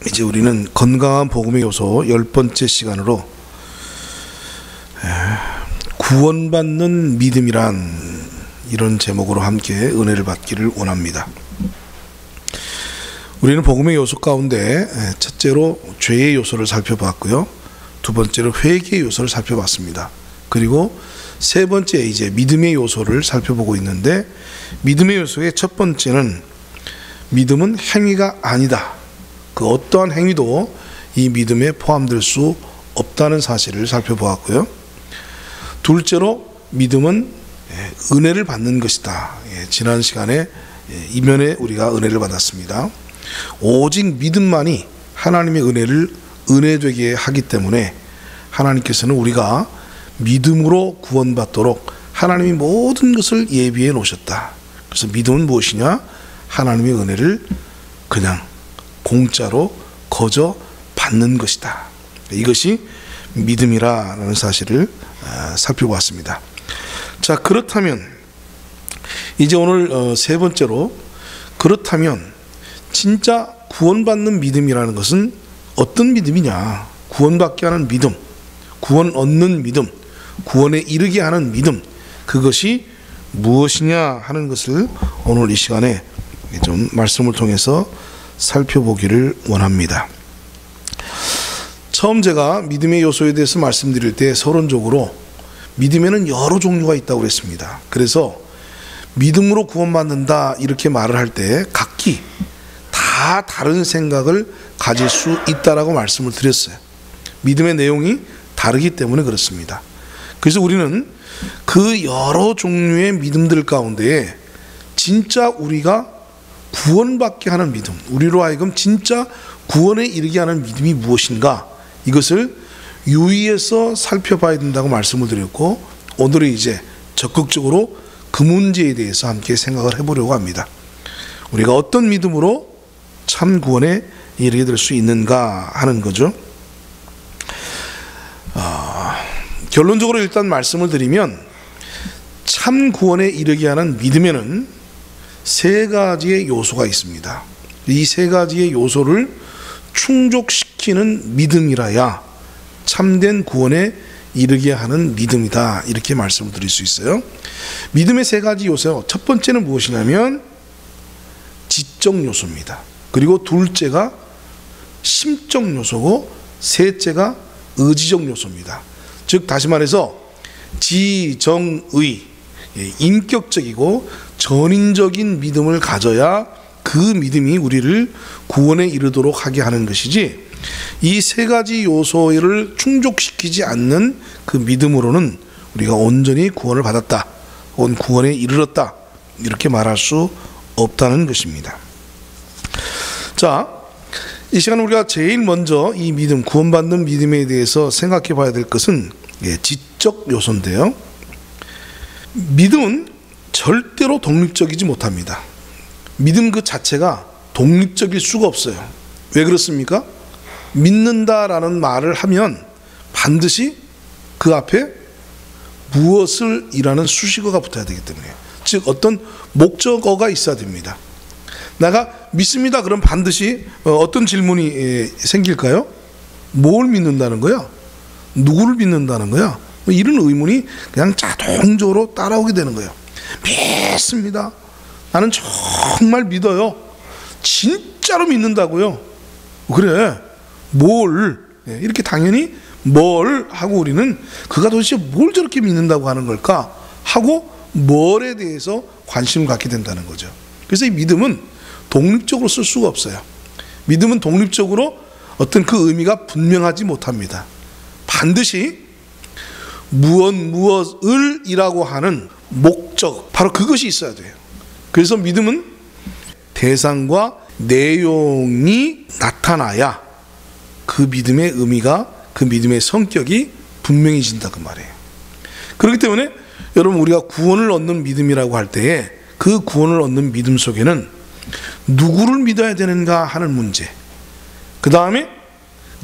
이제 우리는 건강한 복음의 요소 10번째 시간으로 구원받는 믿음이란 이런 제목으로 함께 은혜를 받기를 원합니다. 우리는 복음의 요소 가운데 첫째로 죄의 요소를 살펴봤고요, 두 번째로 회개의 요소를 살펴봤습니다. 그리고 세 번째 이제 믿음의 요소를 살펴보고 있는데, 믿음의 요소의 첫 번째는 믿음은 행위가 아니다. 그 어떠한 행위도 이 믿음에 포함될 수 없다는 사실을 살펴보았고요. 둘째로 믿음은 은혜를 받는 것이다. 지난 시간에 이면에 우리가 은혜를 받았습니다. 오직 믿음만이 하나님의 은혜를 은혜되게 하기 때문에 하나님께서는 우리가 믿음으로 구원받도록 하나님이 모든 것을 예비해 놓으셨다. 그래서 믿음은 무엇이냐? 하나님의 은혜를 그냥 공짜로 거저 받는 것이다. 이것이 믿음이라는 사실을 살펴보았습니다. 자, 그렇다면 이제 오늘 세 번째로, 그렇다면 진짜 구원받는 믿음이라는 것은 어떤 믿음이냐? 구원받게 하는 믿음, 구원 얻는 믿음, 구원에 이르게 하는 믿음, 그것이 무엇이냐 하는 것을 오늘 이 시간에 좀 말씀을 통해서 살펴보기를 원합니다. 처음 제가 믿음의 요소에 대해서 말씀드릴 때 서론적으로 믿음에는 여러 종류가 있다고 그랬습니다. 그래서 믿음으로 구원받는다 이렇게 말을 할 때 각기 다 다른 생각을 가질 수 있다라고 말씀을 드렸어요. 믿음의 내용이 다르기 때문에 그렇습니다. 그래서 우리는 그 여러 종류의 믿음들 가운데 진짜 우리가 구원받게 하는 믿음, 우리로 하여금 진짜 구원에 이르게 하는 믿음이 무엇인가, 이것을 유의해서 살펴봐야 된다고 말씀을 드렸고, 오늘은 이제 적극적으로 그 문제에 대해서 함께 생각을 해보려고 합니다. 우리가 어떤 믿음으로 참 구원에 이르게 될 수 있는가 하는 거죠. 결론적으로 일단 말씀을 드리면, 참 구원에 이르게 하는 믿음에는 세 가지의 요소가 있습니다. 이 세 가지의 요소를 충족시키는 믿음이라야 참된 구원에 이르게 하는 믿음이다, 이렇게 말씀을 드릴 수 있어요. 믿음의 세 가지 요소, 첫 번째는 무엇이냐면 지적 요소입니다. 그리고 둘째가 심적 요소고, 셋째가 의지적 요소입니다. 즉 다시 말해서 지정의, 인격적이고 전인적인 믿음을 가져야 그 믿음이 우리를 구원에 이르도록 하게 하는 것이지, 이 세 가지 요소를 충족시키지 않는 그 믿음으로는 우리가 온전히 구원을 받았다, 혹은 구원에 이르렀다, 이렇게 말할 수 없다는 것입니다. 자, 이 시간 우리가 제일 먼저 이 믿음, 구원받는 믿음에 대해서 생각해 봐야 될 것은 지적 요소인데요, 믿음은 절대로 독립적이지 못합니다. 믿음 그 자체가 독립적일 수가 없어요. 왜 그렇습니까? 믿는다라는 말을 하면 반드시 그 앞에 무엇을 이라는 수식어가 붙어야 되기 때문에, 즉 어떤 목적어가 있어야 됩니다. 내가 믿습니다 그럼 반드시 어떤 질문이 생길까요? 뭘 믿는다는 거야? 누구를 믿는다는 거야? 이런 의문이 그냥 자동적으로 따라오게 되는 거예요. 믿습니다. 나는 정말 믿어요. 진짜로 믿는다고요? 그래, 뭘? 이렇게 당연히 뭘 하고 우리는 그가 도대체 뭘 저렇게 믿는다고 하는 걸까 하고 뭘에 대해서 관심을 갖게 된다는 거죠. 그래서 이 믿음은 독립적으로 쓸 수가 없어요. 믿음은 독립적으로 어떤 그 의미가 분명하지 못합니다. 반드시 무엇을 이라고 하는 목적, 바로 그것이 있어야 돼요. 그래서 믿음은 대상과 내용이 나타나야 그 믿음의 의미가, 그 믿음의 성격이 분명해진다 그 말이에요. 그렇기 때문에 여러분, 우리가 구원을 얻는 믿음이라고 할 때에 그 구원을 얻는 믿음 속에는 누구를 믿어야 되는가 하는 문제, 그 다음에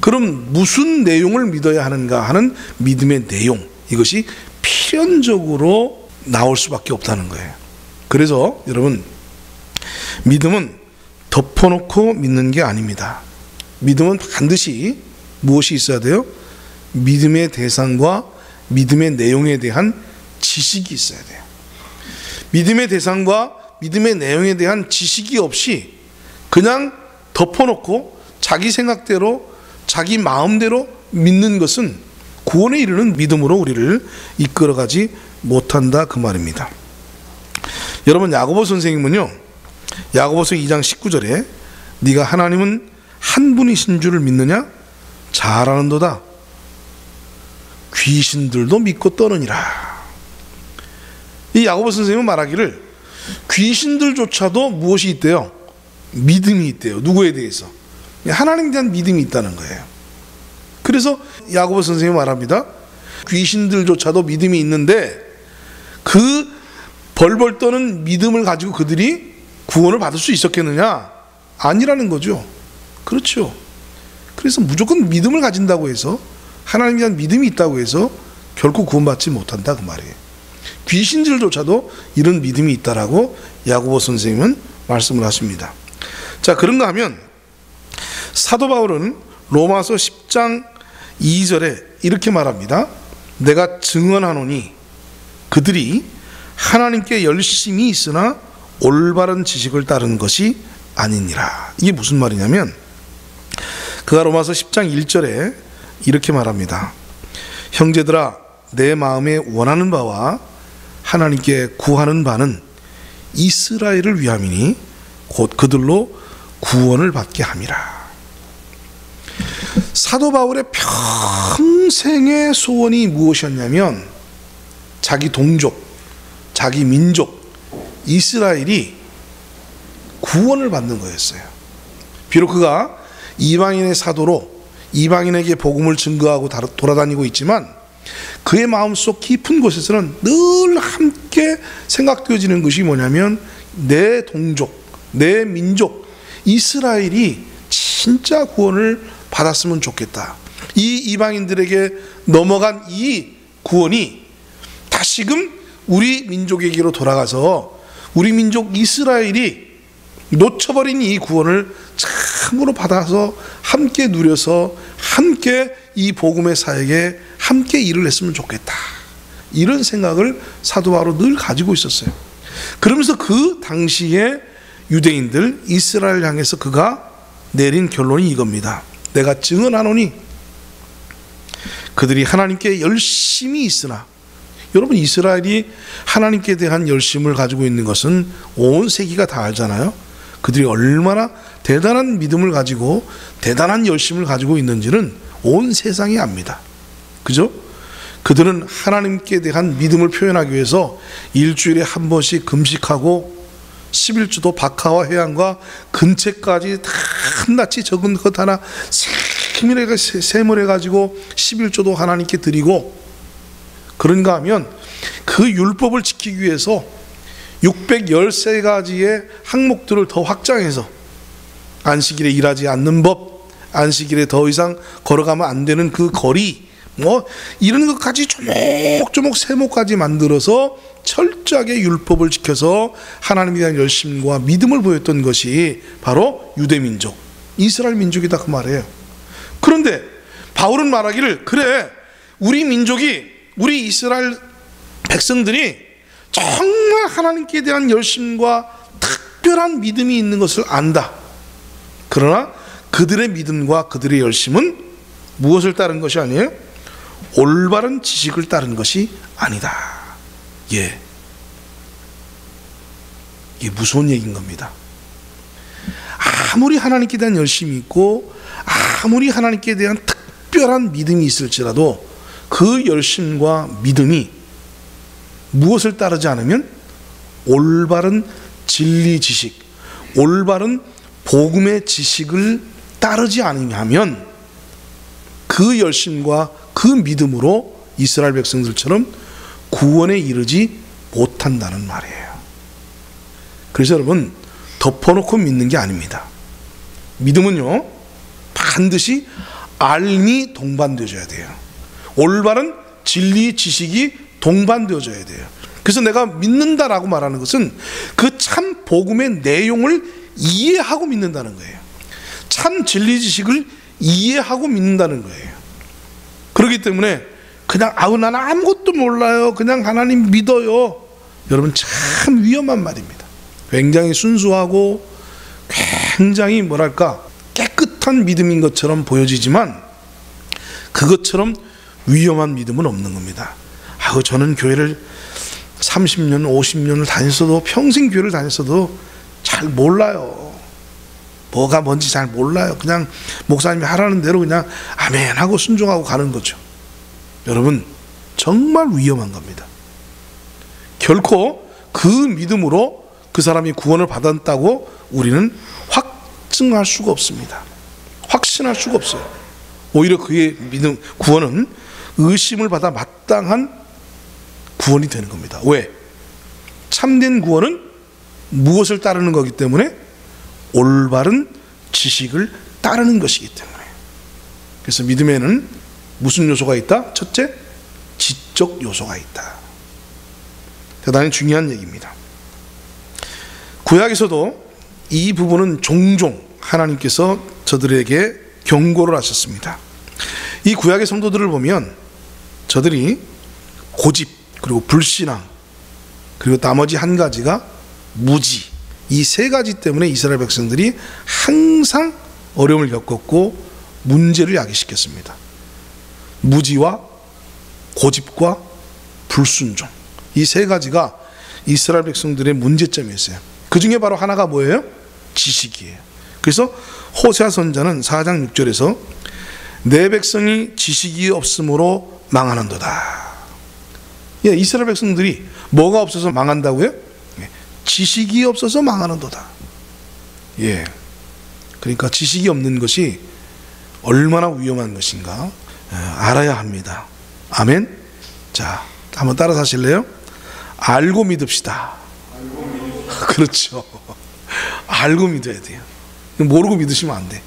그럼 무슨 내용을 믿어야 하는가 하는 믿음의 내용, 이것이 필연적으로 나올 수밖에 없다는 거예요. 그래서 여러분, 믿음은 덮어놓고 믿는 게 아닙니다. 믿음은 반드시 무엇이 있어야 돼요? 믿음의 대상과 믿음의 내용에 대한 지식이 있어야 돼요. 믿음의 대상과 믿음의 내용에 대한 지식이 없이 그냥 덮어놓고 자기 생각대로 자기 마음대로 믿는 것은 구원에 이르는 믿음으로 우리를 이끌어가지 못한다, 그 말입니다. 여러분, 야고보 선생님은요, 야고보서 2장 19절에 네가 하나님은 한 분이신 줄을 믿느냐? 잘 아는도다. 귀신들도 믿고 떠느니라. 이 야고보 선생님은 말하기를 귀신들조차도 무엇이 있대요? 믿음이 있대요. 누구에 대해서? 하나님에 대한 믿음이 있다는 거예요. 그래서 야고보 선생님이 말합니다. 귀신들조차도 믿음이 있는데 그 벌벌 떠는 믿음을 가지고 그들이 구원을 받을 수 있었겠느냐? 아니라는 거죠. 그렇죠. 그래서 무조건 믿음을 가진다고 해서, 하나님에 대한 믿음이 있다고 해서 결코 구원받지 못한다, 그 말이에요. 귀신들조차도 이런 믿음이 있다라고 야고보 선생님은 말씀을 하십니다. 자, 그런가 하면 사도 바울은 로마서 10장 2절에 이렇게 말합니다. 내가 증언하노니 그들이 하나님께 열심히 있으나 올바른 지식을 따르는 것이 아니니라. 이게 무슨 말이냐면, 그가 로마서 10장 1절에 이렇게 말합니다. 형제들아, 내 마음에 원하는 바와 하나님께 구하는 바는 이스라엘을 위함이니 곧 그들로 구원을 받게 함이라. 사도 바울의 평생의 소원이 무엇이었냐면 자기 동족, 자기 민족 이스라엘이 구원을 받는 거였어요. 비록 그가 이방인의 사도로 이방인에게 복음을 증거하고 돌아다니고 있지만 그의 마음속 깊은 곳에서는 늘 함께 생각되어지는 것이 뭐냐면 내 동족, 내 민족 이스라엘이 진짜 구원을 받았으면 좋겠다. 이 이방인들에게 넘어간 이 구원이 다시금 우리 민족에게로 돌아가서 우리 민족 이스라엘이 놓쳐버린 이 구원을 참으로 받아서 함께 누려서 함께 이 복음의 사역에 함께 일을 했으면 좋겠다. 이런 생각을 사도 바울은 늘 가지고 있었어요. 그러면서 그 당시에 유대인들 이스라엘 향해서 그가 내린 결론이 이겁니다. 내가 증언하노니 그들이 하나님께 열심히 있으나, 여러분 이스라엘이 하나님께 대한 열심을 가지고 있는 것은 온 세계가 다 알잖아요. 그들이 얼마나 대단한 믿음을 가지고 대단한 열심을 가지고 있는지는 온 세상이 압니다. 그죠? 그들은 하나님께 대한 믿음을 표현하기 위해서 일주일에 한 번씩 금식하고 11주도 박하와 해양과 근채까지 다 한낱이 적은 것 하나 세밀해 가지고 11조도 하나님께 드리고, 그런가 하면 그 율법을 지키기 위해서 613가지의 항목들을 더 확장해서 안식일에 일하지 않는 법, 안식일에 더 이상 걸어가면 안 되는 그 거리, 뭐 이런 것까지 조목조목 세모까지 만들어서 철저하게 율법을 지켜서 하나님에 대한 열심과 믿음을 보였던 것이 바로 유대민족, 이스라엘 민족이다, 그 말이에요. 그런데 바울은 말하기를, 그래 우리 민족이, 우리 이스라엘 백성들이 정말 하나님께 대한 열심과 특별한 믿음이 있는 것을 안다. 그러나 그들의 믿음과 그들의 열심은 무엇을 따른 것이 아니에요? 올바른 지식을 따른 것이 아니다. 예, 이게 무서운 얘기인 겁니다. 아무리 하나님께 대한 열심이 있고 아무리 하나님께 대한 특별한 믿음이 있을지라도 그 열심과 믿음이 무엇을 따르지 않으면 올바른 진리 지식, 올바른 복음의 지식을 따르지 않으면 그 열심과 그 믿음으로 이스라엘 백성들처럼 구원에 이르지 못한다는 말이에요. 그래서 여러분, 덮어놓고 믿는 게 아닙니다. 믿음은요, 반드시 알미 동반되어져야 돼요. 올바른 진리 지식이 동반되어져야 돼요. 그래서 내가 믿는다라고 말하는 것은 그 참 복음의 내용을 이해하고 믿는다는 거예요. 참 진리 지식을 이해하고 믿는다는 거예요. 그렇기 때문에 그냥 나는 아무것도 몰라요, 그냥 하나님 믿어요, 여러분 참 위험한 말입니다. 굉장히 순수하고 굉장히 깨끗한 믿음인 것처럼 보여지지만 그것처럼 위험한 믿음은 없는 겁니다. 저는 교회를 30년 50년을 다녔어도, 평생 교회를 다녔어도 잘 몰라요, 뭐가 뭔지 잘 몰라요, 그냥 목사님이 하라는 대로 그냥 아멘 하고 순종하고 가는 거죠. 여러분 정말 위험한 겁니다. 결코 그 믿음으로 그 사람이 구원을 받았다고 우리는 확증할 수가 없습니다. 확신할 수가 없어요. 오히려 그의 믿음, 구원은 의심을 받아 마땅한 구원이 되는 겁니다. 왜? 참된 구원은 무엇을 따르는 거기 때문에? 올바른 지식을 따르는 것이기 때문에. 그래서 믿음에는 무슨 요소가 있다? 첫째, 지적 요소가 있다. 대단히 중요한 얘기입니다. 구약에서도 이 부분은 종종 하나님께서 저들에게 경고를 하셨습니다. 이 구약의 성도들을 보면 저들이 고집, 그리고 불신앙, 그리고 나머지 한 가지가 무지, 이 세 가지 때문에 이스라엘 백성들이 항상 어려움을 겪었고 문제를 야기시켰습니다. 무지와 고집과 불순종, 이 세 가지가 이스라엘 백성들의 문제점이었어요. 그 중에 바로 하나가 뭐예요? 지식이에요. 그래서 호세아 선지자는 4장 6절에서 내 백성이 지식이 없으므로 망하는도다. 이스라엘 백성들이 뭐가 없어서 망한다고요? 지식이 없어서 망하는도다. 그러니까 지식이 없는 것이 얼마나 위험한 것인가 알아야 합니다. 아멘. 자, 한번 따라서 하실래요? 알고 믿읍시다. 그렇죠. 알고 믿어야 돼요. 모르고 믿으시면 안 돼.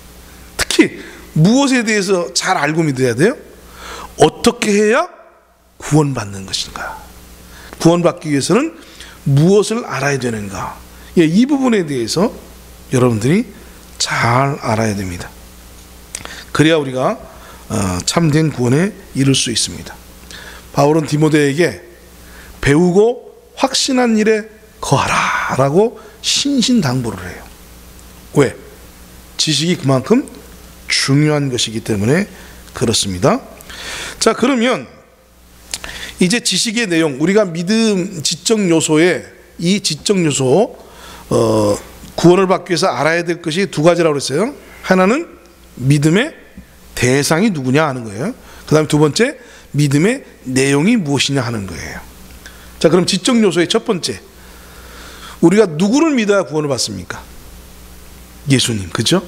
특히 무엇에 대해서 잘 알고 믿어야 돼요? 어떻게 해야 구원받는 것인가? 구원받기 위해서는 무엇을 알아야 되는가? 이 부분에 대해서 여러분들이 잘 알아야 됩니다. 그래야 우리가 참된 구원에 이룰 수 있습니다. 바울은 디모데에게 배우고 확신한 일에 거하라 라고 신신당부를 해요. 왜? 지식이 그만큼 중요한 것이기 때문에 그렇습니다. 자, 그러면 이제 지식의 내용, 우리가 믿음 지적 요소에 이 지적 요소 구원을 받기 위해서 알아야 될 것이 두 가지라고 그랬어요. 하나는 믿음의 대상이 누구냐 하는 거예요. 그 다음에 두 번째, 믿음의 내용이 무엇이냐 하는 거예요. 자, 그럼 지적 요소의 첫 번째, 우리가 누구를 믿어야 구원을 받습니까? 예수님, 그죠?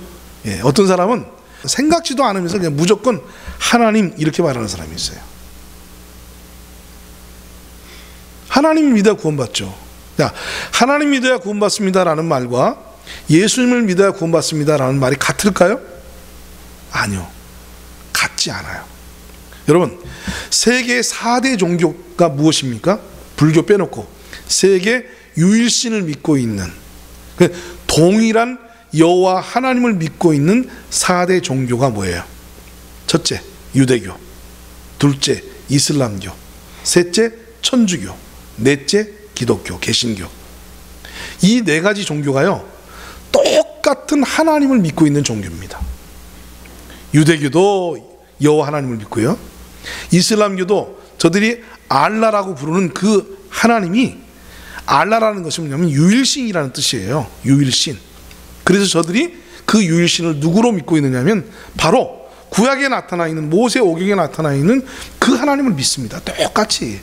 어떤 사람은 생각지도 않으면서 그냥 무조건 하나님 이렇게 말하는 사람이 있어요. 하나님 믿어야 구원받죠. 자, 하나님 믿어야 구원받습니다라는 말과 예수님을 믿어야 구원받습니다라는 말이 같을까요? 아니요, 같지 않아요. 여러분, 세계 4대 종교가 무엇입니까? 불교 빼놓고 세계 유일신을 믿고 있는, 동일한 여호와 하나님을 믿고 있는 4대 종교가 뭐예요? 첫째, 유대교. 둘째, 이슬람교. 셋째, 천주교. 넷째, 기독교, 개신교. 이 네 가지 종교가요, 똑같은 하나님을 믿고 있는 종교입니다. 유대교도 여호와 하나님을 믿고요, 이슬람교도 저들이 알라라고 부르는 그 하나님이, 알라라는 것이 뭐냐면 유일신이라는 뜻이에요. 유일신. 그래서 저들이 그 유일신을 누구로 믿고 있느냐면 바로 구약에 나타나 있는, 모세 오경에 나타나 있는 그 하나님을 믿습니다. 똑같이.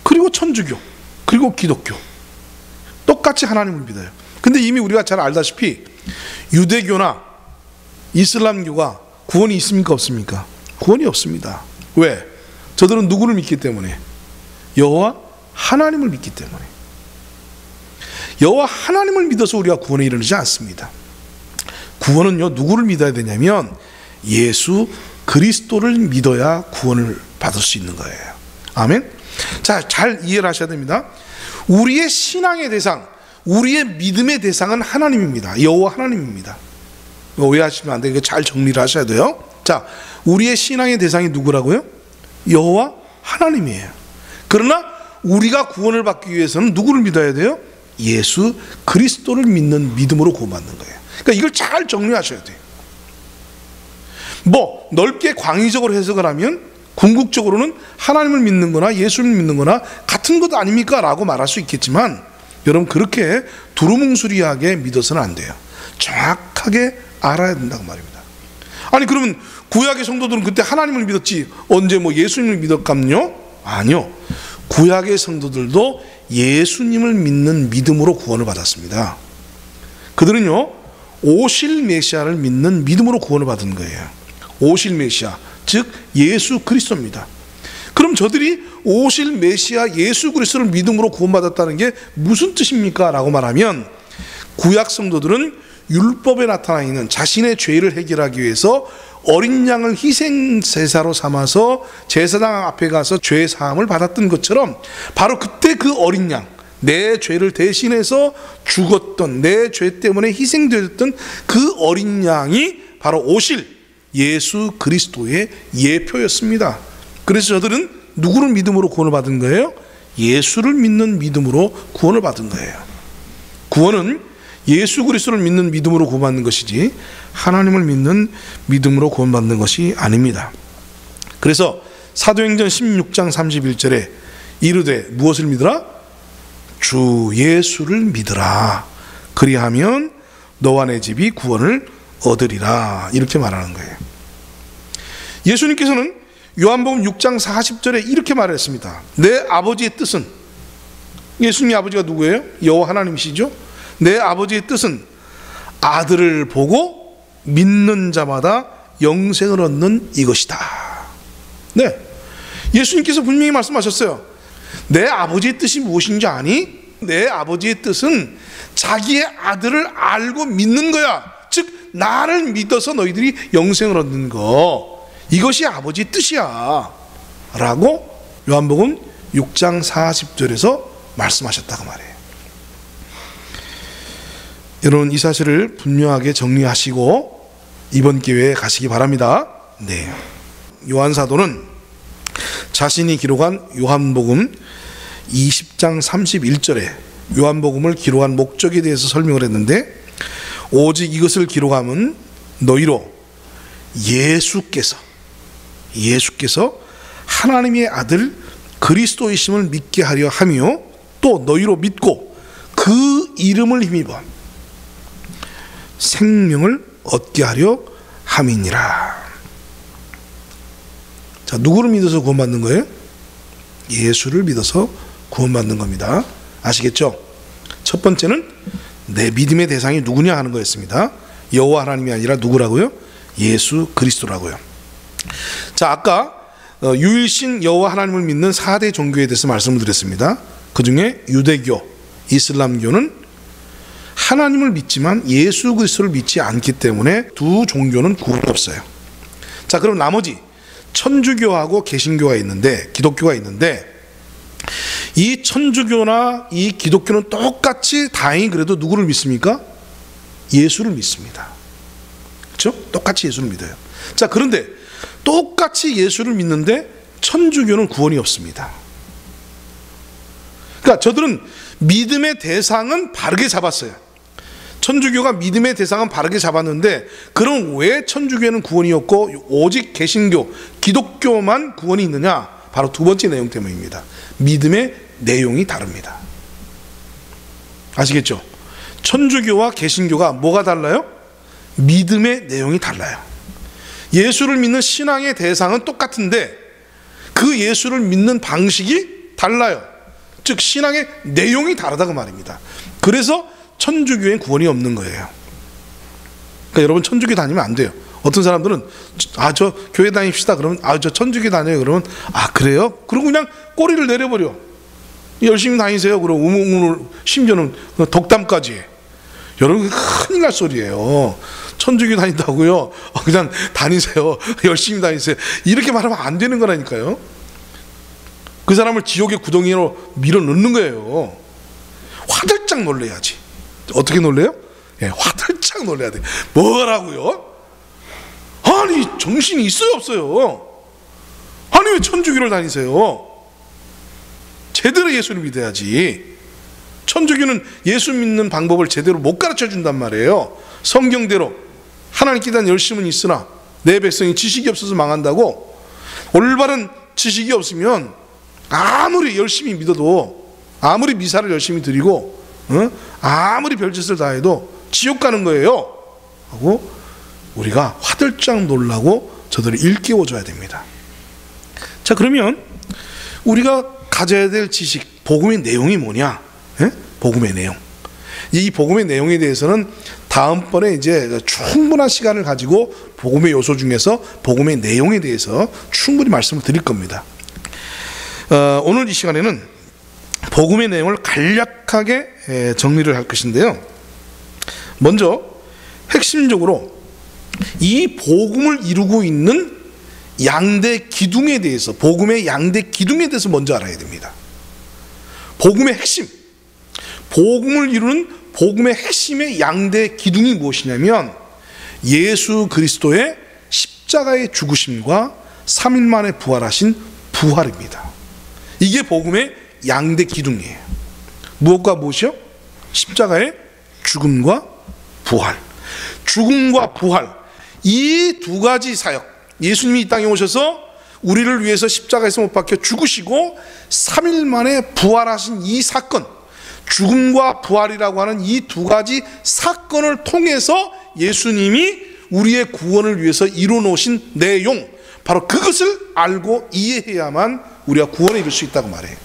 그리고 천주교, 그리고 기독교, 똑같이 하나님을 믿어요. 근데 이미 우리가 잘 알다시피 유대교나 이슬람교가 구원이 있습니까, 없습니까? 구원이 없습니다. 왜? 저들은 누구를 믿기 때문에? 여호와 하나님을 믿기 때문에. 여호와 하나님을 믿어서 우리가 구원에 이르지 않습니다. 구원은요, 누구를 믿어야 되냐면 예수 그리스도를 믿어야 구원을 받을 수 있는 거예요. 아멘. 자, 잘 이해를 하셔야 됩니다. 우리의 신앙의 대상, 우리의 믿음의 대상은 하나님입니다. 여호와 하나님입니다. 오해하시면 안 되니까 잘 정리를 하셔야 돼요. 자, 우리의 신앙의 대상이 누구라고요? 여호와 하나님이에요. 그러나 우리가 구원을 받기 위해서는 누구를 믿어야 돼요? 예수 그리스도를 믿는 믿음으로 구원받는 거예요. 그러니까 이걸 잘 정리하셔야 돼요. 뭐 넓게 광의적으로 해석을 하면 궁극적으로는 하나님을 믿는 거나 예수를 믿는 거나 같은 것 아닙니까? 라고 말할 수 있겠지만 여러분, 그렇게 두루뭉술하게 믿어서는 안 돼요. 정확하게 알아야 된다고 말입니다. 아니, 그러면 구약의 성도들은 그때 하나님을 믿었지 언제 뭐 예수님을 믿었감요? 아니요. 구약의 성도들도 예수님을 믿는 믿음으로 구원을 받았습니다. 그들은요, 오실 메시아를 믿는 믿음으로 구원을 받은 거예요. 오실 메시아, 즉 예수 그리스도입니다. 그럼 저들이 오실 메시아 예수 그리스도를 믿음으로 구원받았다는 게 무슨 뜻입니까? 라고 말하면, 구약 성도들은 율법에 나타나 있는 자신의 죄를 해결하기 위해서 어린 양을 희생 제사로 삼아서 제사장 앞에 가서 죄 사함을 받았던 것처럼, 바로 그때 그 어린 양, 내 죄를 대신해서 죽었던, 내 죄 때문에 희생되었던 그 어린 양이 바로 오실 예수 그리스도의 예표였습니다. 그래서 저들은 누구를 믿음으로 구원을 받은 거예요? 예수를 믿는 믿음으로 구원을 받은 거예요. 구원은 예수 그리스도를 믿는 믿음으로 구원받는 것이지 하나님을 믿는 믿음으로 구원받는 것이 아닙니다. 그래서 사도행전 16장 31절에 이르되 무엇을 믿으라? 주 예수를 믿으라. 그리하면 너와 내 집이 구원을 얻으리라. 이렇게 말하는 거예요. 예수님께서는 요한복음 6장 40절에 이렇게 말했습니다. 내 아버지의 뜻은, 예수님의 아버지가 누구예요? 여호와 하나님이시죠. 내 아버지의 뜻은 아들을 보고 믿는 자마다 영생을 얻는 이것이다. 네, 예수님께서 분명히 말씀하셨어요. 내 아버지의 뜻이 무엇인지 아니? 내 아버지의 뜻은 자기의 아들을 알고 믿는 거야. 즉 나를 믿어서 너희들이 영생을 얻는 거, 이것이 아버지의 뜻이야 라고 요한복음 6장 40절에서 말씀하셨다고 말해요. 여러분, 이 사실을 분명하게 정리하시고 이번 기회에 가시기 바랍니다. 네, 요한 사도는 자신이 기록한 요한복음 20장 31절에 요한복음을 기록한 목적에 대해서 설명을 했는데, 오직 이것을 기록함은 너희로 예수께서 하나님의 아들 그리스도이심을 믿게 하려 하며, 또 너희로 믿고 그 이름을 힘입어 생명을 얻게 하려 함이니라. 자, 누구를 믿어서 구원받는 거예요? 예수를 믿어서 구원받는 겁니다. 아시겠죠? 첫 번째는 내 믿음의 대상이 누구냐 하는 거였습니다. 여호와 하나님이 아니라 누구라고요? 예수 그리스도라고요. 자, 아까 유일신 여호와 하나님을 믿는 4대 종교에 대해서 말씀을 드렸습니다. 그 중에 유대교, 이슬람교는 하나님을 믿지만 예수 그리스도를 믿지 않기 때문에 두 종교는 구원이 없어요. 자, 그럼 나머지 천주교하고 개신교가 있는데, 기독교가 있는데, 이 천주교나 이 기독교는 똑같이 다행히 그래도 누구를 믿습니까? 예수를 믿습니다. 그렇죠? 똑같이 예수를 믿어요. 자, 그런데 똑같이 예수를 믿는데 천주교는 구원이 없습니다. 그러니까 저들은 믿음의 대상은 바르게 잡았어요. 천주교가 믿음의 대상은 바르게 잡았는데, 그럼 왜 천주교에는 구원이 없고 오직 개신교, 기독교만 구원이 있느냐? 바로 두 번째 내용 때문입니다. 믿음의 내용이 다릅니다. 아시겠죠? 천주교와 개신교가 뭐가 달라요? 믿음의 내용이 달라요. 예수를 믿는 신앙의 대상은 똑같은데 그 예수를 믿는 방식이 달라요. 즉 신앙의 내용이 다르다고 말입니다. 그래서 천주교엔 구원이 없는 거예요. 그러니까 여러분, 천주교 다니면 안 돼요. 어떤 사람들은 저 교회 다닙시다 그러면 저 천주교 다녀요 그러면 그래요? 그리고 그냥 꼬리를 내려버려. 열심히 다니세요. 그러고 우물 심지어는 덕담까지 해. 여러분, 큰일 날 소리예요. 천주교 다닌다고요? 그냥 다니세요. 열심히 다니세요. 이렇게 말하면 안 되는 거라니까요. 그 사람을 지옥의 구덩이로 밀어 넣는 거예요. 화들짝 놀래야지. 어떻게 놀래요? 예, 화들짝 놀래야 돼. 뭐라고요? 아니 정신이 있어요 없어요? 아니 왜 천주교를 다니세요? 제대로 예수를 믿어야지. 천주교는 예수 믿는 방법을 제대로 못 가르쳐 준단 말이에요. 성경대로 하나님께 대한 열심은 있으나 내 백성이 지식이 없어서 망한다고. 올바른 지식이 없으면 아무리 열심히 믿어도, 아무리 미사를 열심히 드리고, 아무리 별짓을 다 해도 지옥 가는 거예요 하고 우리가 화들짝 놀라고 저들을 일깨워줘야 됩니다. 자, 그러면 우리가 가져야 될 지식, 복음의 내용이 뭐냐? 예? 복음의 내용. 이 복음의 내용에 대해서는 다음번에 이제 충분한 시간을 가지고 복음의 요소 중에서 복음의 내용에 대해서 충분히 말씀을 드릴 겁니다. 오늘 이 시간에는 복음의 내용을 간략하게 정리를 할 것인데요. 먼저 핵심적으로 이 복음을 이루고 있는 양대 기둥에 대해서, 복음의 양대 기둥에 대해서 먼저 알아야 됩니다. 복음의 핵심, 복음을 이루는 복음의 핵심의 양대 기둥이 무엇이냐면 예수 그리스도의 십자가의 죽으심과 3일 만에 부활하신 부활입니다. 이게 복음의 양대 기둥이에요. 무엇과 무엇이요? 십자가의 죽음과 부활. 죽음과 부활, 이 두 가지 사역, 예수님이 이 땅에 오셔서 우리를 위해서 십자가에서 못 박혀 죽으시고 3일 만에 부활하신 이 사건, 죽음과 부활이라고 하는 이 두 가지 사건을 통해서 예수님이 우리의 구원을 위해서 이루어 놓으신 내용, 바로 그것을 알고 이해해야만 우리가 구원에 이를 수 있다고 말해요.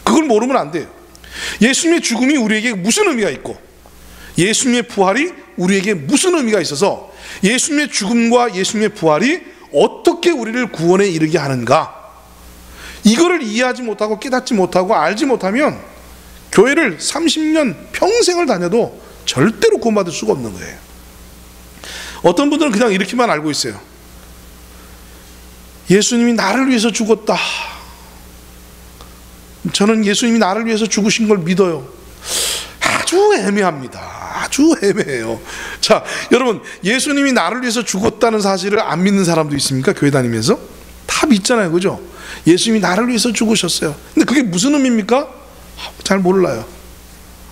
그걸 모르면 안 돼요. 예수님의 죽음이 우리에게 무슨 의미가 있고 예수님의 부활이 우리에게 무슨 의미가 있어서 예수님의 죽음과 예수님의 부활이 어떻게 우리를 구원에 이르게 하는가, 이거를 이해하지 못하고 깨닫지 못하고 알지 못하면 교회를 30년 평생을 다녀도 절대로 구원받을 수가 없는 거예요. 어떤 분들은 그냥 이렇게만 알고 있어요. 예수님이 나를 위해서 죽었다. 저는 예수님이 나를 위해서 죽으신 걸 믿어요. 아주 애매합니다. 아주 애매해요. 자, 여러분, 예수님이 나를 위해서 죽었다는 사실을 안 믿는 사람도 있습니까? 교회 다니면서? 다 믿잖아요, 그죠? 예수님이 나를 위해서 죽으셨어요. 근데 그게 무슨 의미입니까? 잘 몰라요.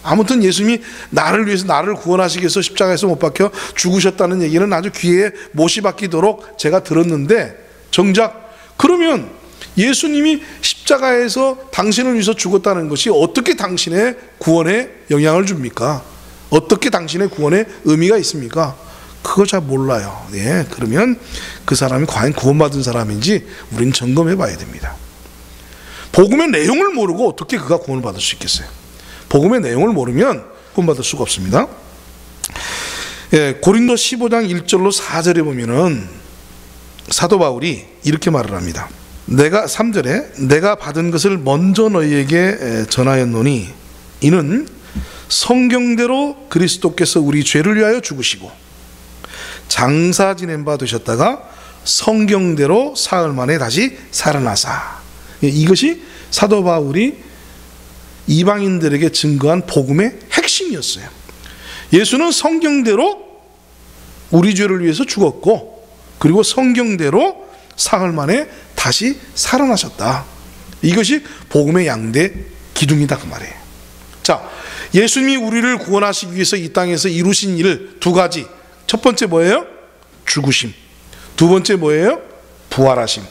아무튼 예수님이 나를 위해서, 나를 구원하시기 위해서 십자가에서 못 박혀 죽으셨다는 얘기는 아주 귀에 못이 박히도록 제가 들었는데, 정작 그러면 예수님이 십자가에서 당신을 위해서 죽었다는 것이 어떻게 당신의 구원에 영향을 줍니까? 어떻게 당신의 구원에 의미가 있습니까? 그걸 잘 몰라요. 예, 그러면 그 사람이 과연 구원받은 사람인지 우리는 점검해 봐야 됩니다. 복음의 내용을 모르고 어떻게 그가 구원을 받을 수 있겠어요? 복음의 내용을 모르면 구원받을 수가 없습니다. 예, 고린도 15장 1절로 4절에 보면은 사도 바울이 이렇게 말을 합니다. 3절에 내가 받은 것을 먼저 너희에게 전하였노니 이는 성경대로 그리스도께서 우리 죄를 위하여 죽으시고 장사 지낸 바 되셨다가 성경대로 사흘 만에 다시 살아나사. 이것이 사도 바울이 이방인들에게 증거한 복음의 핵심이었어요. 예수는 성경대로 우리 죄를 위해서 죽었고, 그리고 성경대로 사흘 만에 다시 살아나셨다. 이것이 복음의 양대 기둥이다 그 말이에요. 자, 예수님이 우리를 구원하시기 위해서 이 땅에서 이루신 일 두 가지. 첫 번째 뭐예요? 죽으심. 두 번째 뭐예요? 부활하심.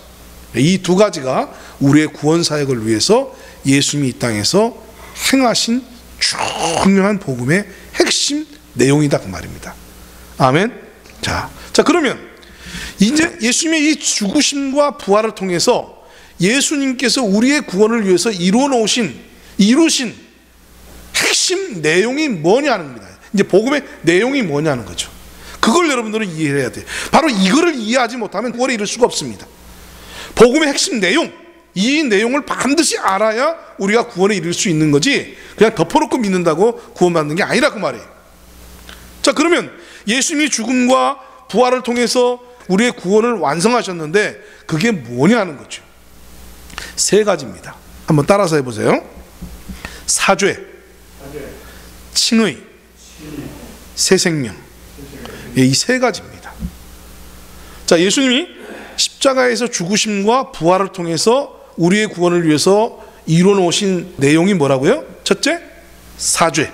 이 두 가지가 우리의 구원 사역을 위해서 예수님이 이 땅에서 행하신 중요한 복음의 핵심 내용이다 그 말입니다. 아멘. 자, 그러면 이제 예수님의 이 죽으심과 부활을 통해서 예수님께서 우리의 구원을 위해서 이루신 핵심 내용이 뭐냐는 겁니다. 이제 복음의 내용이 뭐냐는 거죠. 그걸 여러분들은 이해해야 돼요. 바로 이거를 이해하지 못하면 구원에 이를 수가 없습니다. 복음의 핵심 내용, 이 내용을 반드시 알아야 우리가 구원에 이를 수 있는 거지, 그냥 덮어놓고 믿는다고 구원받는 게 아니라 그 말이에요. 자, 그러면 예수님이 죽음과 부활을 통해서 우리의 구원을 완성하셨는데 그게 뭐냐는 거죠. 세 가지입니다. 한번 따라서 해보세요. 사죄, 칭의, 새 생명. 이 세 가지입니다. 자, 예수님이 십자가에서 죽으심과 부활을 통해서 우리의 구원을 위해서 이뤄놓으신 내용이 뭐라고요? 첫째, 사죄.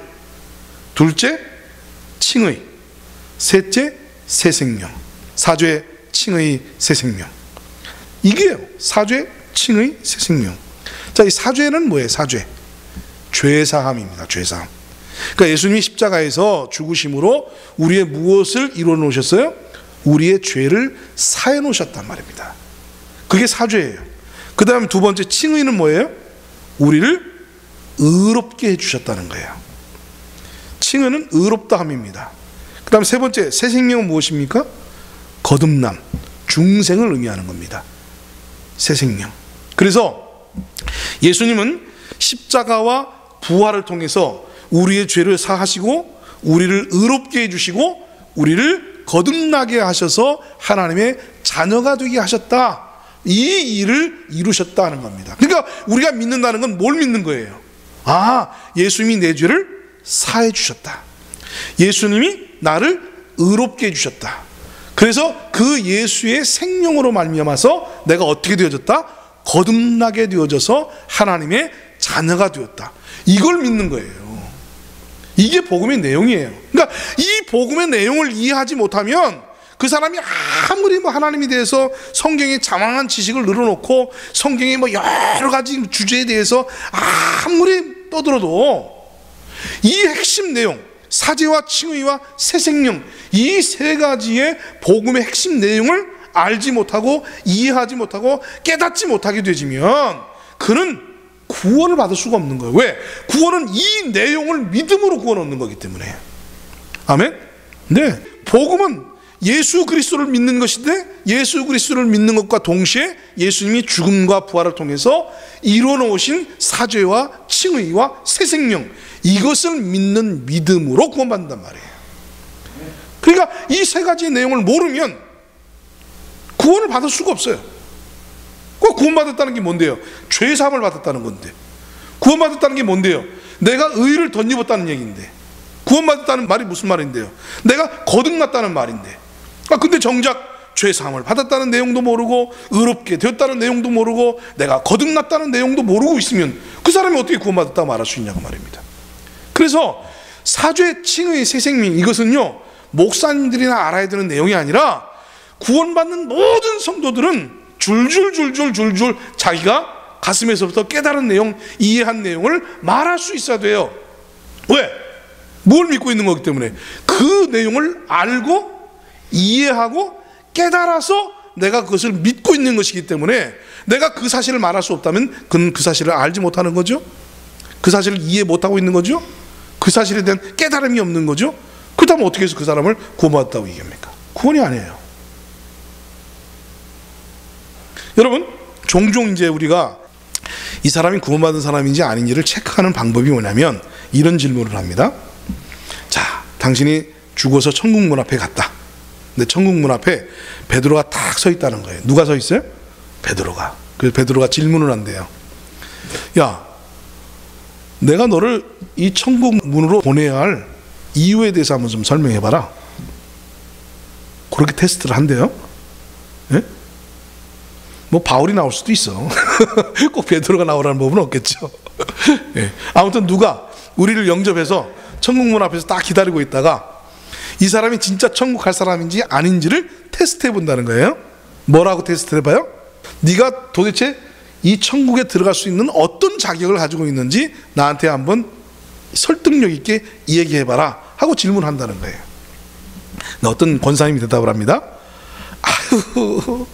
둘째, 칭의. 셋째, 새 생명. 사죄, 칭의, 새 생명. 이게요. 사죄, 칭의, 새 생명. 자, 이 사죄는 뭐예요? 사죄. 죄사함입니다. 죄사함. 그러니까 예수님이 십자가에서 죽으심으로 우리의 무엇을 이루어 놓으셨어요? 우리의 죄를 사해 놓으셨단 말입니다. 그게 사죄예요. 그 다음 두 번째 칭의는 뭐예요? 우리를 의롭게 해주셨다는 거예요. 칭의는 의롭다함입니다. 그 다음 세 번째 새 생명은 무엇입니까? 거듭남, 중생을 의미하는 겁니다. 새 생명. 그래서 예수님은 십자가와 부활을 통해서 우리의 죄를 사하시고 우리를 의롭게 해주시고 우리를 거듭나게 하셔서 하나님의 자녀가 되게 하셨다. 이 일을 이루셨다는 겁니다. 그러니까 우리가 믿는다는 건 뭘 믿는 거예요? 아, 예수님이 내 죄를 사해 주셨다. 예수님이 나를 의롭게 해주셨다. 그래서 그 예수의 생명으로 말미암아서 내가 어떻게 되어졌다? 거듭나게 되어져서 하나님의 자녀가 되었다. 이걸 믿는 거예요. 이게 복음의 내용이에요. 그러니까 이 복음의 내용을 이해하지 못하면 그 사람이 아무리 하나님에 대해서 성경에 장황한 지식을 늘어놓고 성경의 여러 가지 주제에 대해서 아무리 떠들어도 이 핵심 내용, 사죄와 칭의와 새 생명, 이 세 가지의 복음의 핵심 내용을 알지 못하고 이해하지 못하고 깨닫지 못하게 되지면 그는 구원을 받을 수가 없는 거예요. 왜? 구원은 이 내용을 믿음으로 구원 얻는 거기 때문에. 아멘? 네. 복음은 예수 그리스도를 믿는 것인데 예수 그리스도를 믿는 것과 동시에 예수님이 죽음과 부활을 통해서 이루어놓으신 사죄와 칭의와 새 생명, 이것을 믿는 믿음으로 구원받는단 말이에요. 그러니까 이 세 가지의 내용을 모르면 구원을 받을 수가 없어요. 꼭 구원받았다는 게 뭔데요? 죄사함을 받았다는 건데. 구원받았다는 게 뭔데요? 내가 의를 덧입었다는 얘기인데. 구원받았다는 말이 무슨 말인데요? 내가 거듭났다는 말인데. 근데 정작 죄사함을 받았다는 내용도 모르고 의롭게 되었다는 내용도 모르고 내가 거듭났다는 내용도 모르고 있으면 그 사람이 어떻게 구원받았다고 말할 수 있냐고 말입니다. 그래서 사죄, 칭의, 새 생명, 이것은요 목사님들이나 알아야 되는 내용이 아니라 구원받는 모든 성도들은 줄줄 자기가 가슴에서부터 깨달은 내용, 이해한 내용을 말할 수 있어야 돼요. 왜? 뭘 믿고 있는 거기 때문에. 그 내용을 알고 이해하고 깨달아서 내가 그것을 믿고 있는 것이기 때문에 내가 그 사실을 말할 수 없다면 그는 그 사실을 알지 못하는 거죠. 그 사실을 이해 못하고 있는 거죠. 그 사실에 대한 깨달음이 없는 거죠. 그렇다면 어떻게 해서 그 사람을 구원받았다고 얘기합니까? 구원이 아니에요. 여러분, 종종 이제 우리가 이 사람이 구원받은 사람인지 아닌지를 체크하는 방법이 뭐냐면 이런 질문을 합니다. 자, 당신이 죽어서 천국 문 앞에 갔다. 근데 천국 문 앞에 베드로가 딱 서 있다는 거예요. 누가 서 있어요? 베드로가. 그래서 베드로가 질문을 한대요. 야, 내가 너를 이 천국 문으로 보내야 할 이유에 대해서 한번 좀 설명해봐라. 그렇게 테스트를 한대요. 예? 뭐 바울이 나올 수도 있어. 꼭 베드로가 나오라는 법은 없겠죠. 예. 아무튼 누가 우리를 영접해서 천국 문 앞에서 딱 기다리고 있다가 이 사람이 진짜 천국 갈 사람인지 아닌지를 테스트해 본다는 거예요. 뭐라고 테스트를 해봐요? 네가 도대체 이 천국에 들어갈 수 있는 어떤 자격을 가지고 있는지 나한테 한번 설득력 있게 얘기해봐라 하고 질문한다는 거예요. 어떤 권사님이 대답을 합니다. 아유,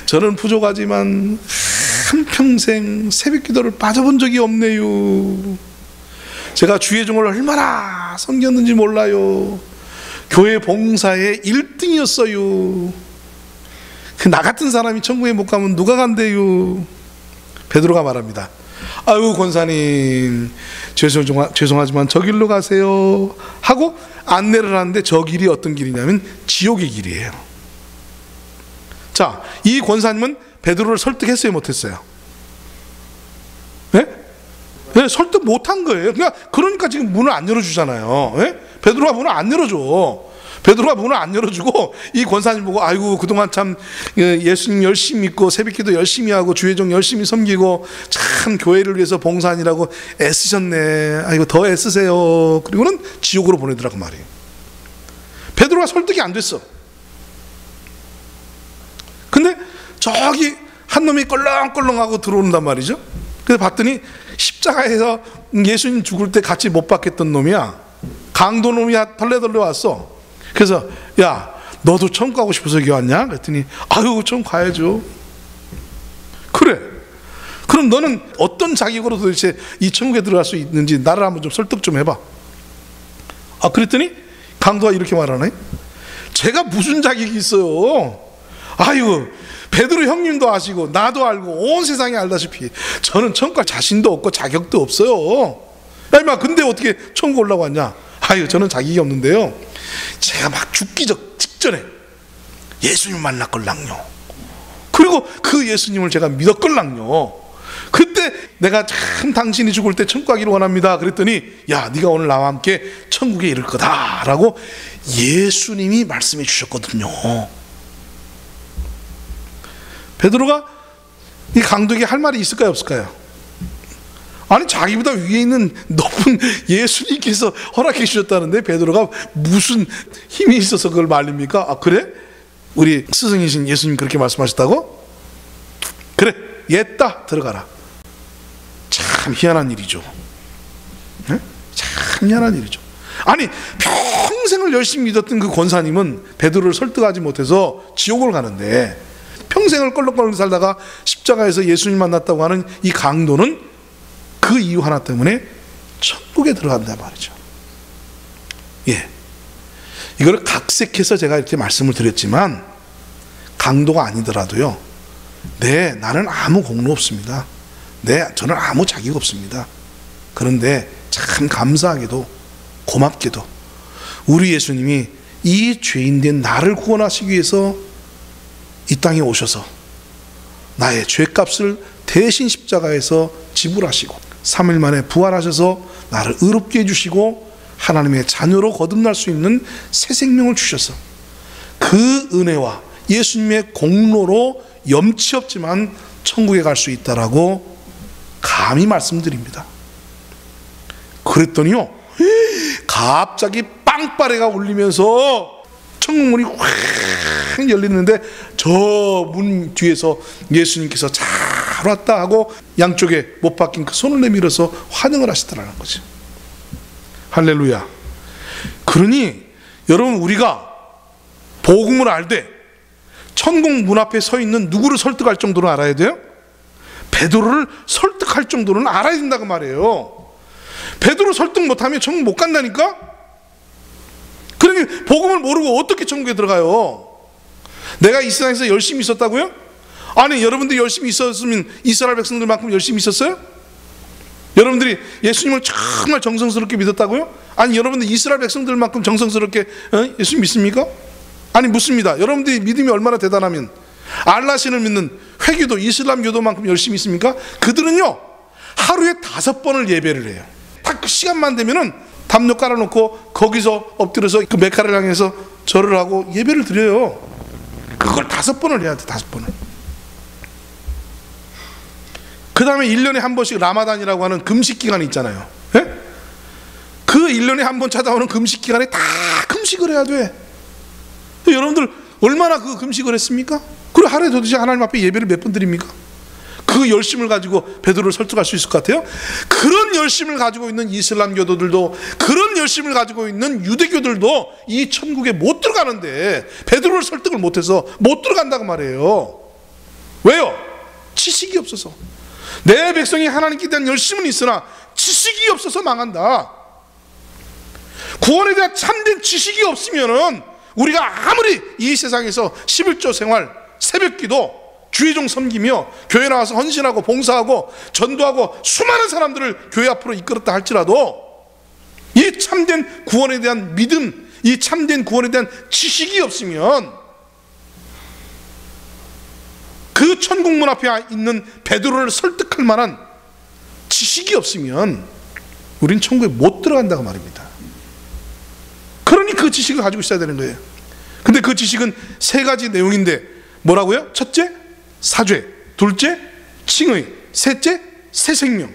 저는 부족하지만 한평생 새벽기도를 빠져본 적이 없네요. 제가 주의 종을 얼마나 섬겼는지 몰라요. 교회 봉사에 1등이었어요. 나 같은 사람이 천국에 못 가면 누가 간대요. 베드로가 말합니다. 아유, 권사님 죄송하지만 저 길로 가세요 하고 안내를 하는데 저 길이 어떤 길이냐면 지옥의 길이에요. 자, 이 권사님은 베드로를 설득했어요, 못했어요? 네? 네, 설득 못한 거예요. 그러니까 지금 문을 안 열어주잖아요. 네? 베드로가 문을 안 열어줘. 베드로가 문을 안 열어주고 이 권사님 보고 아이고 그동안 참 예수님 열심히 믿고 새벽기도 열심히 하고 주의종 열심히 섬기고 참 교회를 위해서 봉사하느라고 애쓰셨네. 아이고 더 애쓰세요. 그리고는 지옥으로 보내더라고 말이에요. 베드로가 설득이 안 됐어. 근데 저기 한 놈이 껄렁껄렁하고 들어온단 말이죠. 그래서 봤더니 십자가에서 예수님 죽을 때 같이 못 박혔던 놈이야. 강도 놈이야. 덜레덜레 왔어. 그래서 야 너도 천국 가고 싶어서 여기 왔냐? 그랬더니 아유 천국 가야죠. 그래. 그럼 너는 어떤 자격으로 도대체 이 천국에 들어갈 수 있는지 나를 한번 좀 설득 좀 해봐. 아 그랬더니 강도가 이렇게 말하네. 제가 무슨 자격이 있어요. 아유 베드로 형님도 아시고 나도 알고 온 세상이 알다시피 저는 천국 갈 자신도 없고 자격도 없어요. 야 임마 근데 어떻게 천국 올라고 왔냐? 아유 저는 자격이 없는데요, 제가 막 죽기 직전에 예수님 만났걸랑요. 그리고 그 예수님을 제가 믿었걸랑요. 그때 내가 참 당신이 죽을 때 천국 가기를 원합니다. 그랬더니 야 네가 오늘 나와 함께 천국에 이를 거다 라고 예수님이 말씀해 주셨거든요. 베드로가 이 강도에게 할 말이 있을까요 없을까요? 아니 자기보다 위에 있는 높은 예수님께서 허락해 주셨다는데 베드로가 무슨 힘이 있어서 그걸 말립니까? 아 그래? 우리 스승이신 예수님 그렇게 말씀하셨다고? 그래 옛다 들어가라. 참 희한한 일이죠. 네? 참 희한한 일이죠. 아니 평생을 열심히 믿었던 그 권사님은 베드로를 설득하지 못해서 지옥을 가는데 평생을 껄렁껄렁 살다가 십자가에서 예수님 만났다고 하는 이 강도는 그 이유 하나 때문에 천국에 들어간단 말이죠. 예, 이걸 각색해서 제가 이렇게 말씀을 드렸지만 강도가 아니더라도요, 네 나는 아무 공로 없습니다. 네 저는 아무 자격 없습니다. 그런데 참 감사하게도 고맙게도 우리 예수님이 이 죄인된 나를 구원하시기 위해서 이 땅에 오셔서 나의 죄값을 대신 십자가에서 지불하시고 3일 만에 부활하셔서 나를 의롭게 해주시고 하나님의 자녀로 거듭날 수 있는 새 생명을 주셔서 그 은혜와 예수님의 공로로 염치 없지만 천국에 갈 수 있다라고 감히 말씀드립니다. 그랬더니요 갑자기 빵빠레가 울리면서 천국문이 확 열리는데 저 문 뒤에서 예수님께서 잘 왔다 하고 양쪽에 못 박힌 그 손을 내밀어서 환영을 하시더라는 거죠. 할렐루야. 그러니 여러분 우리가 복음을 알되 천국 문 앞에 서 있는 누구를 설득할 정도로 알아야 돼요? 베드로를 설득할 정도는 알아야 된다고 말이에요. 베드로 설득 못하면 천국 못 간다니까? 그러니 복음을 모르고 어떻게 천국에 들어가요? 내가 이 세상에서 열심히 있었다고요? 아니 여러분들이 열심히 있었으면 이스라엘 백성들만큼 열심히 있었어요? 여러분들이 예수님을 정말 정성스럽게 믿었다고요? 아니 여러분들 이스라엘 백성들만큼 정성스럽게 예수님 믿습니까? 아니 묻습니다. 여러분들이 믿음이 얼마나 대단하면 알라신을 믿는 회교도 이슬람교도만큼 열심히 있습니까? 그들은요 하루에 5번을 예배를 해요. 딱 그 시간만 되면은 담요 깔아놓고 거기서 엎드려서 그 메카를 향해서 절을 하고 예배를 드려요. 그걸 5번을 해야 돼. 5번을. 그 다음에 1년에 한 번씩 라마단이라고 하는 금식 기간이 있잖아요. 예? 그 1년에 한 번 찾아오는 금식 기간에 다 금식을 해야 돼. 여러분들 얼마나 그 금식을 했습니까? 그리고 하루에 도대체 하나님 앞에 예배를 몇 번 드립니까? 그 열심을 가지고 베드로를 설득할 수 있을 것 같아요? 그런 열심을 가지고 있는 이슬람 교도들도, 그런 열심을 가지고 있는 유대교들도 이 천국에 못 들어가는데 베드로를 설득을 못해서 못 들어간다고 말이에요. 왜요? 지식이 없어서. 내 백성이 하나님께 대한 열심은 있으나 지식이 없어서 망한다. 구원에 대한 참된 지식이 없으면은 우리가 아무리 이 세상에서 11조 생활, 새벽기도, 주의종 섬기며 교회 나와서 헌신하고 봉사하고 전도하고 수많은 사람들을 교회 앞으로 이끌었다 할지라도 이 참된 구원에 대한 믿음, 이 참된 구원에 대한 지식이 없으면 그 천국문 앞에 있는 베드로를 설득할 만한 지식이 없으면 우린 천국에 못 들어간다고 말입니다. 그러니 그 지식을 가지고 있어야 되는 거예요. 근데 그 지식은 세 가지 내용인데 뭐라고요? 첫째, 사죄. 둘째, 칭의. 셋째, 새 생명.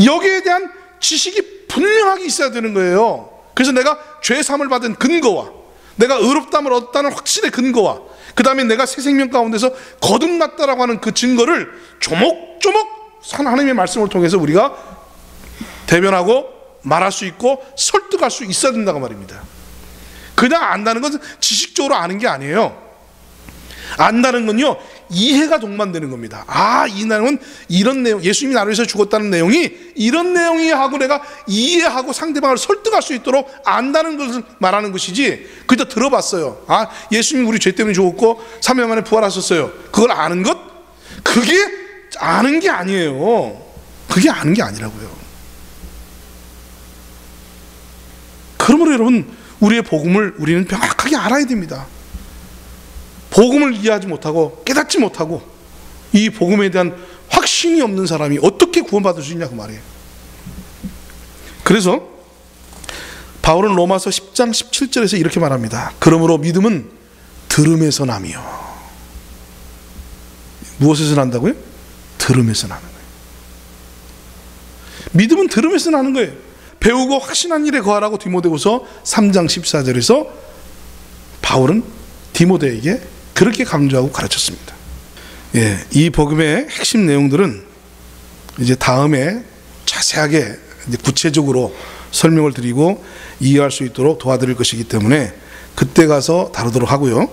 여기에 대한 지식이 분명하게 있어야 되는 거예요. 그래서 내가 죄 사함을 받은 근거와 내가 의롭다함을 얻었다는 확신의 근거와 그 다음에 내가 새 생명 가운데서 거듭났다라고 하는 그 증거를 조목조목 하나님의 말씀을 통해서 우리가 대변하고 말할 수 있고 설득할 수 있어야 된다고 말입니다. 그냥 안다는 것은 지식적으로 아는 게 아니에요. 안다는 건요, 이해가 동반되는 겁니다. 아, 이 내용은 이런 내용, 예수님이 나를 위해서 죽었다는 내용이 이런 내용이 하고 내가 이해하고 상대방을 설득할 수 있도록 안다는 것을 말하는 것이지, 그저 들어봤어요. 아, 예수님이 우리 죄 때문에 죽었고 3일 만에 부활하셨어요. 그걸 아는 것? 그게 아는 게 아니에요. 그게 아는 게 아니라고요. 그러므로 여러분, 우리의 복음을 우리는 명확하게 알아야 됩니다. 복음을 이해하지 못하고 깨닫지 못하고 이 복음에 대한 확신이 없는 사람이 어떻게 구원받을 수 있냐고 말이에요. 그래서 바울은 로마서 10장 17절에서 이렇게 말합니다. 그러므로 믿음은 들음에서 나며. 무엇에서 난다고요? 들음에서 나는 거예요. 믿음은 들음에서 나는 거예요. 배우고 확신한 일에 거하라고 디모데후서 3장 14절에서 바울은 디모데에게 그렇게 강조하고 가르쳤습니다. 예, 이 복음의 핵심 내용들은 이제 다음에 자세하게 이제 구체적으로 설명을 드리고 이해할 수 있도록 도와드릴 것이기 때문에 그때 가서 다루도록 하고요.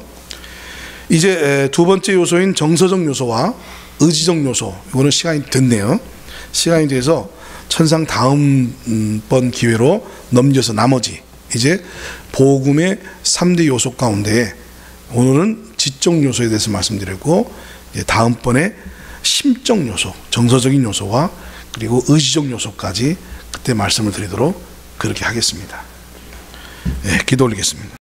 이제 두 번째 요소인 정서적 요소와 의지적 요소, 이거는 시간이 됐네요. 시간이 돼서 천상 다음번 기회로 넘겨서 나머지 이제 복음의 3대 요소 가운데 오늘은 지적 요소에 대해서 말씀드렸고, 다음번에 심적 요소, 정서적인 요소와 그리고 의지적 요소까지 그때 말씀을 드리도록 그렇게 하겠습니다. 예, 기도 올리겠습니다.